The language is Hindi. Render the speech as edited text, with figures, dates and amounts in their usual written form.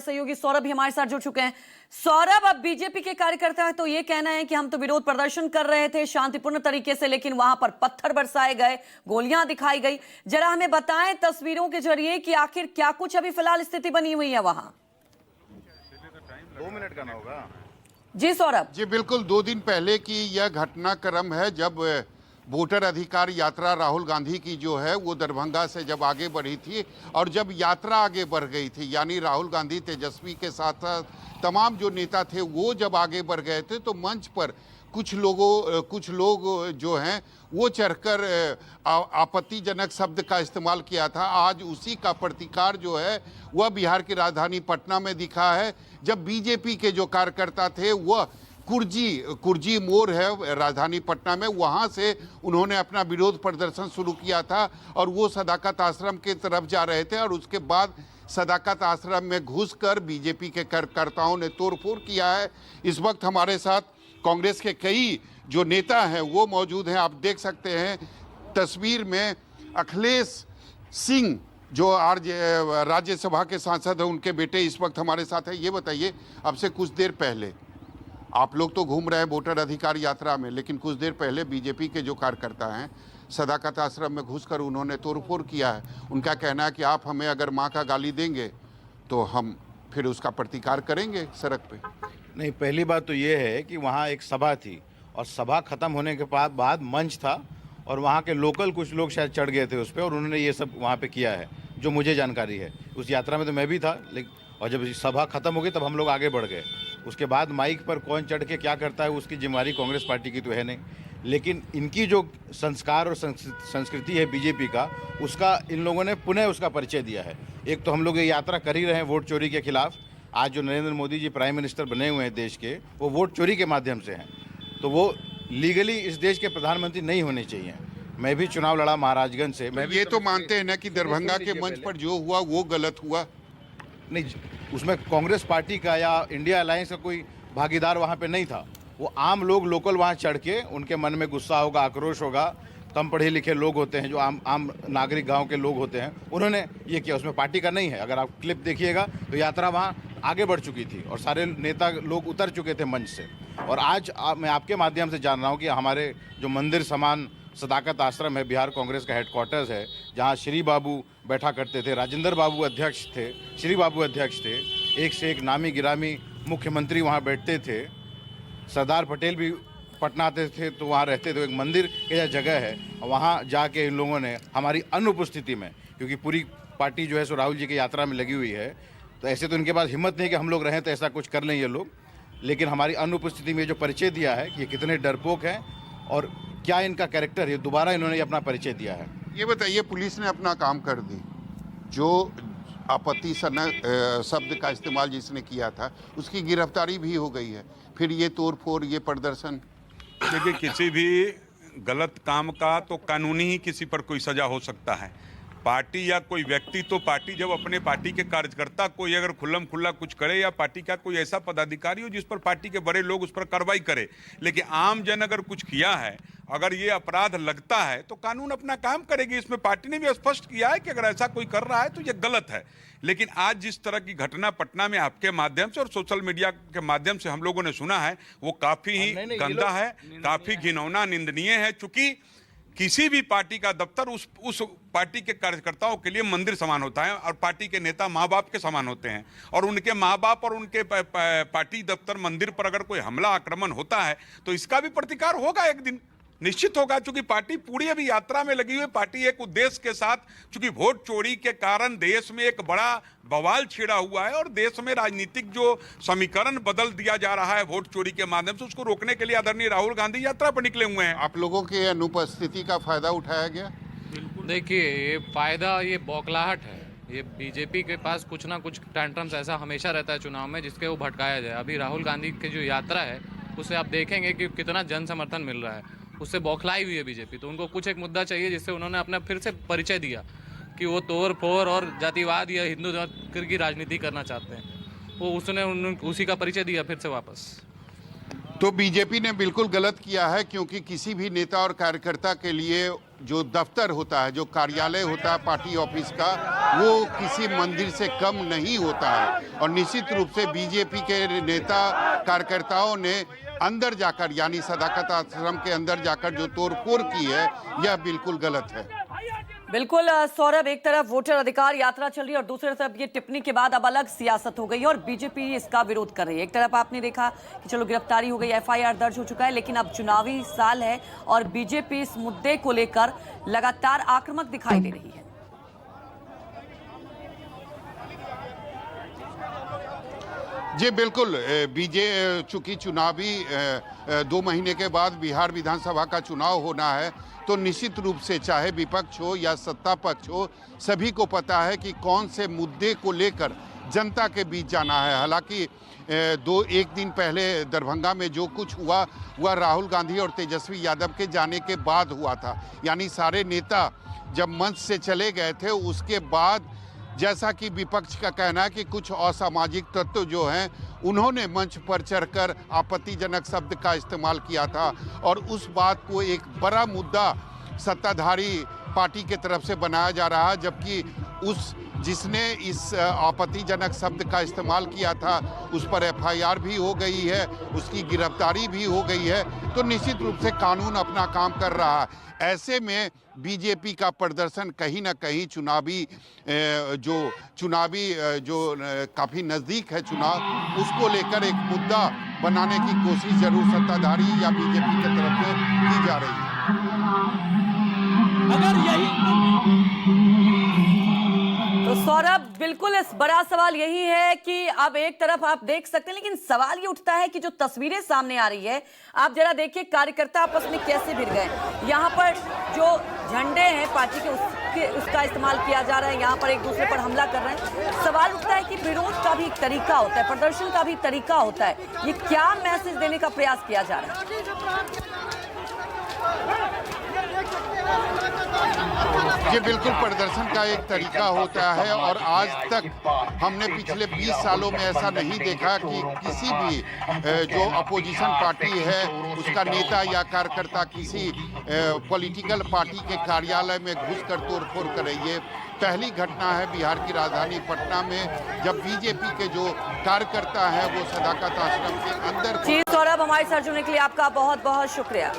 सहयोगी सौरभ भी हमारे साथ जुड़ चुके हैं। सौरभ, अब बीजेपी के कार्यकर्ता तो ये कहना है कि हम तो विरोध प्रदर्शन कर रहे थे शांतिपूर्ण तरीके से, लेकिन वहां पर पत्थर बरसाए गए, गोलियां दिखाई गई। जरा हमें बताएं तस्वीरों के जरिए कि आखिर क्या कुछ अभी फिलहाल स्थिति बनी हुई है वहां। 2 मिनट का ना होगा जी सौरभ। जी बिल्कुल, 2 दिन पहले की यह घटनाक्रम है जब वोटर अधिकार यात्रा राहुल गांधी की जो है वो दरभंगा से जब आगे बढ़ी थी और जब यात्रा आगे बढ़ गई थी, यानी राहुल गांधी तेजस्वी के साथ साथ तमाम जो नेता थे वो जब आगे बढ़ गए थे तो मंच पर कुछ लोग जो हैं वो चढ़कर आपत्तिजनक शब्द का इस्तेमाल किया था। आज उसी का प्रतिकार जो है वह बिहार की राजधानी पटना में दिखा है, जब बीजेपी के जो कार्यकर्ता थे वह कुर्जी मोड़ है राजधानी पटना में, वहां से उन्होंने अपना विरोध प्रदर्शन शुरू किया था और वो सदाकत आश्रम के तरफ जा रहे थे और उसके बाद सदाकत आश्रम में घुसकर बीजेपी के कार्यकर्ताओं ने तोड़फोड़ किया है। इस वक्त हमारे साथ कांग्रेस के कई जो नेता हैं वो मौजूद हैं। आप देख सकते हैं तस्वीर में अखिलेश सिंह जो राज्यसभा के सांसद हैं, उनके बेटे इस वक्त हमारे साथ हैं। ये बताइए, अब से कुछ देर पहले आप लोग तो घूम रहे हैं वोटर अधिकार यात्रा में, लेकिन कुछ देर पहले बीजेपी के जो कार्यकर्ता हैं सदाकत आश्रम में घुसकर उन्होंने तोड़फोड़ किया है। उनका कहना है कि आप हमें अगर माँ का गाली देंगे तो हम फिर उसका प्रतिकार करेंगे सड़क पे। नहीं, पहली बात तो ये है कि वहाँ एक सभा थी और सभा खत्म होने के बाद मंच था और वहाँ के लोकल कुछ लोग शायद चढ़ गए थे उस पर और उन्होंने ये सब वहाँ पे किया है, जो मुझे जानकारी है। उस यात्रा में तो मैं भी था, लेकिन और जब सभा खत्म हो गई तब हम लोग आगे बढ़ गए। उसके बाद माइक पर कौन चढ़ के क्या करता है उसकी जिम्मेदारी कांग्रेस पार्टी की तो है नहीं, लेकिन इनकी जो संस्कार और संस्कृति है बीजेपी का, उसका इन लोगों ने पुनः उसका परिचय दिया है। एक तो हम लोग ये यात्रा कर ही रहे हैं वोट चोरी के खिलाफ। आज जो नरेंद्र मोदी जी प्राइम मिनिस्टर बने हुए हैं देश के, वो वोट चोरी के माध्यम से हैं, तो वो लीगली इस देश के प्रधानमंत्री नहीं होने चाहिए। मैं भी चुनाव लड़ा महाराजगंज से। मैं ये तो मानते हैं ना कि दरभंगा के मंच पर जो हुआ वो गलत हुआ? नहीं, उसमें कांग्रेस पार्टी का या इंडिया अलायंस का कोई भागीदार वहाँ पे नहीं था। वो आम लोग लोकल वहाँ चढ़ के, उनके मन में गुस्सा होगा, आक्रोश होगा, कम पढ़े लिखे लोग होते हैं जो आम नागरिक गांव के लोग होते हैं, उन्होंने ये किया। उसमें पार्टी का नहीं है। अगर आप क्लिप देखिएगा तो यात्रा वहाँ आगे बढ़ चुकी थी और सारे नेता लोग उतर चुके थे मंच से। और आज मैं आपके माध्यम से जान रहा हूँ कि हमारे जो मंदिर समान सदाकत आश्रम है, बिहार कांग्रेस का हेडक्वार्टर्स है, जहाँ श्री बाबू बैठा करते थे, राजेंद्र बाबू अध्यक्ष थे, श्री बाबू अध्यक्ष थे, एक से एक नामी गिरामी मुख्यमंत्री वहाँ बैठते थे, सरदार पटेल भी पटना आते थे तो वहाँ रहते थे। एक मंदिर की जगह है, वहाँ जाके इन लोगों ने हमारी अनुपस्थिति में, क्योंकि पूरी पार्टी जो है सो राहुल जी की यात्रा में लगी हुई है, तो ऐसे तो इनके पास हिम्मत नहीं कि हम लोग रहें तो ऐसा कुछ कर लें ये लोग, लेकिन हमारी अनुपस्थिति में जो परिचय दिया है कि ये कितने डरपोक हैं और क्या इनका कैरेक्टर है, दोबारा इन्होंने अपना परिचय दिया है। ये बताइए, पुलिस ने अपना काम कर दी, जो आपत्ति शब्द का इस्तेमाल जिसने किया था उसकी गिरफ्तारी भी हो गई है, फिर ये तोड़फोड़, ये प्रदर्शन। देखिए, किसी भी गलत काम का तो कानूनी ही किसी पर कोई सजा हो सकता है। पार्टी या कोई व्यक्ति, तो पार्टी जब अपने पार्टी के कार्यकर्ता कोई अगर खुल्लम खुल्ला कुछ करे या पार्टी का कोई ऐसा पदाधिकारी हो जिस पर पार्टी के बड़े लोग उस पर कार्रवाई करे, लेकिन आम जन अगर कुछ किया है, अगर ये अपराध लगता है तो कानून अपना काम करेगी। इसमें पार्टी ने भी स्पष्ट किया है कि अगर ऐसा कोई कर रहा है तो ये गलत है। लेकिन आज जिस तरह की घटना पटना में आपके माध्यम से और सोशल मीडिया के माध्यम से हम लोगों ने सुना है, वो काफी ही गंदा है, काफी घिनौना, निंदनीय है। चूंकि किसी भी पार्टी का दफ्तर उस पार्टी के कार्यकर्ताओं के लिए मंदिर समान होता है और पार्टी के नेता माँ बाप के समान होते हैं, और उनके माँ बाप और उनके पार्टी दफ्तर मंदिर पर अगर कोई हमला आक्रमण होता है तो इसका भी प्रतिकार होगा, एक दिन निश्चित होगा। चूंकि पार्टी पूरी अभी यात्रा में लगी हुई, पार्टी एक उद्देश्य के साथ, चूंकि वोट चोरी के कारण देश में एक बड़ा बवाल छिड़ा हुआ है और देश में राजनीतिक जो समीकरण बदल दिया जा रहा है वोट चोरी के माध्यम से, उसको रोकने के लिए आदरणीय राहुल गांधी यात्रा पर निकले हुए हैं। आप लोगों के अनुपस्थिति का फायदा उठाया गया? देखिए, ये फायदा, ये बौखलाहट है। ये बीजेपी के पास कुछ ना कुछ टेंट्रम्स ऐसा हमेशा रहता है चुनाव में जिसके वो भटकाया जाए। अभी राहुल गांधी की जो यात्रा है उससे आप देखेंगे कि कितना जन समर्थन मिल रहा है, उससे बौखलाई हुई है बीजेपी। तो उनको कुछ एक मुद्दा चाहिए जिससे उन्होंने अपना फिर से परिचय दिया कि वो तोड़ फोड़ और जातिवाद या हिंदू की राजनीति करना चाहते हैं। वो उसने उसी का परिचय दिया फिर से वापस। तो बीजेपी ने बिल्कुल गलत किया है, क्योंकि किसी भी नेता और कार्यकर्ता के लिए जो दफ्तर होता है, जो कार्यालय होता है पार्टी ऑफिस का, वो किसी मंदिर से कम नहीं होता है। और निश्चित रूप से बीजेपी के नेता कार्यकर्ताओं ने अंदर जाकर, यानी सदाकत आश्रम के अंदर जाकर जो तोड़फोड़ की है, यह बिल्कुल गलत है। बिल्कुल सौरभ, एक तरफ वोटर अधिकार यात्रा चल रही है और दूसरी तरफ ये टिप्पणी के बाद अब अलग सियासत हो गई और बीजेपी इसका विरोध कर रही है। एक तरफ आपने देखा कि चलो गिरफ्तारी हो गई, एफआईआर दर्ज हो चुका है, लेकिन अब चुनावी साल है और बीजेपी इस मुद्दे को लेकर लगातार आक्रामक दिखाई दे रही है। जी बिल्कुल, चूंकि चुनावी 2 महीने के बाद बिहार विधानसभा का चुनाव होना है, तो निश्चित रूप से चाहे विपक्ष हो या सत्ता पक्ष हो, सभी को पता है कि कौन से मुद्दे को लेकर जनता के बीच जाना है। हालांकि एक दिन पहले दरभंगा में जो कुछ हुआ वह राहुल गांधी और तेजस्वी यादव के जाने के बाद हुआ था, यानी सारे नेता जब मंच से चले गए थे उसके बाद, जैसा कि विपक्ष का कहना है कि कुछ असामाजिक तत्व जो हैं उन्होंने मंच पर चढ़कर आपत्तिजनक शब्द का इस्तेमाल किया था और उस बात को एक बड़ा मुद्दा सत्ताधारी पार्टी के तरफ से बनाया जा रहा है, जबकि जिसने इस आपत्तिजनक शब्द का इस्तेमाल किया था उस पर एफआईआर भी हो गई है, उसकी गिरफ्तारी भी हो गई है। तो निश्चित रूप से कानून अपना काम कर रहा है। ऐसे में बीजेपी का प्रदर्शन कहीं ना कहीं चुनावी काफ़ी नज़दीक है चुनाव, उसको लेकर एक मुद्दा बनाने की कोशिश जरूर सत्ताधारी या बीजेपी की तरफ से की जा रही है। अगर यही तो सौरभ, बिल्कुल इस बड़ा सवाल यही है कि अब एक तरफ आप देख सकते हैं, लेकिन सवाल ये उठता है कि जो तस्वीरें सामने आ रही है, आप जरा देखिए कार्यकर्ता आपस में कैसे भिड़ गए। यहाँ पर जो झंडे हैं पार्टी के उसका इस्तेमाल किया जा रहा है, यहाँ पर एक दूसरे पर हमला कर रहे हैं। सवाल उठता है कि विरोध का भी एक तरीका होता है, प्रदर्शन का भी तरीका होता है, ये क्या मैसेज देने का प्रयास किया जा रहा है? ये बिल्कुल प्रदर्शन का एक तरीका होता है और आज तक हमने पिछले 20 सालों में ऐसा नहीं देखा कि किसी भी जो अपोजिशन पार्टी है उसका नेता या कार्यकर्ता किसी पॉलिटिकल पार्टी के कार्यालय में घुसकर तोड़फोड़ करे। ये पहली घटना है बिहार की राजधानी पटना में, जब बीजेपी के जो कार्यकर्ता हैं वो सदाकत आश्रम के अंदर। जी सौरभ, हमारे साथ जुड़ने के लिए आपका बहुत बहुत शुक्रिया।